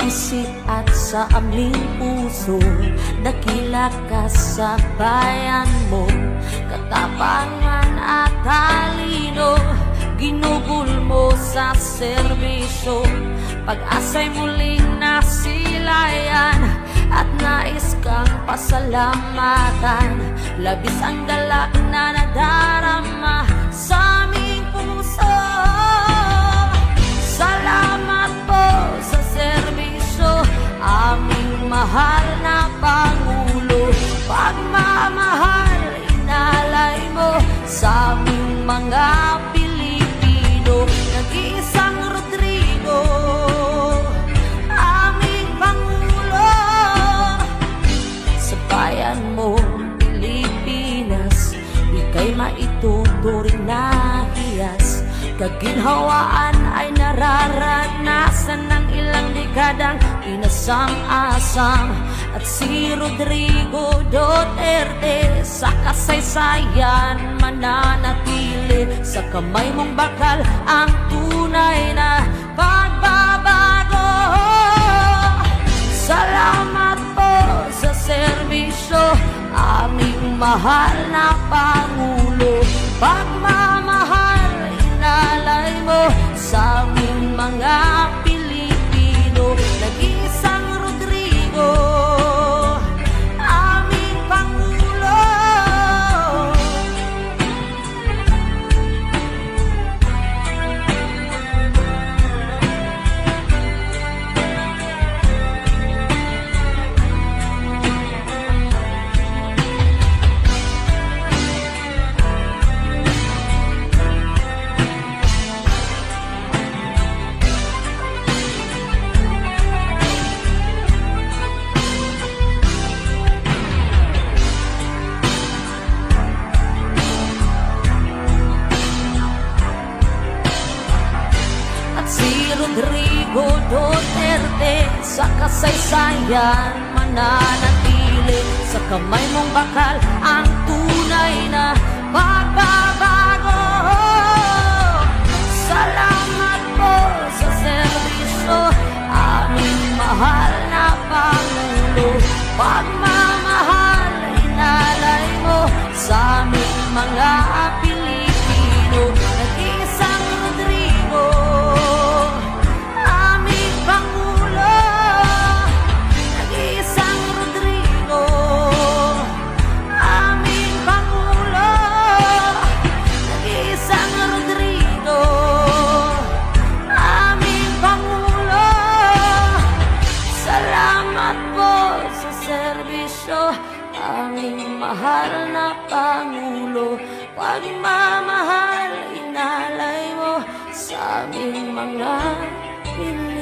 isip at sa aming puso. Dakila ka sa bayan mo, katapangan at talino. Ginugol mo sa serbisyo, pag-asa'y muling nasilayan, at nais kang pasalamatan. Labis ang galak na nadarama sa aming puso. Salamat po sa serbisyo, aming mahal na Pangulo. Pagmamahal inalay mo sa aming mga Pilipino. Nag-iisang Rodrigo, aming Pangulo. Sa bayan mo, Pilipinas, ika'y maituturing na hiyas. Kaginhawaan ay nararanasan ng ilang dekadang inasam-asam. At si Rodrigo Duterte sa kasaysayan mananatili. Sa kamay mong bakal ang tunay na pagbabago. Salamat po sa serbisyo, aming mahal na Pangulo. Pagmamahal inalay mo sa aming mga Pilipino. Nag-iisang Rodrigo, aming Pangulo. Rodrigo Duterte sa kasaysayan mananatili. Sa kamay mong bakal ang tunay na pagbabago. Salamat po sa serbisyo, aming mahal na Pangulo. Pagmamahal inalay mo sa aming mga Pilipino. Nag-iisang Rodrigo, aming Pangulo. Nag-iisang Rodrigo, aming Pangulo. Nag-iisang Rodrigo, aming Pangulo. Salamat po sa serbisyo, aming mahal na Pangulo. Pagmamahal inalay mo sa aming mga Pilipino.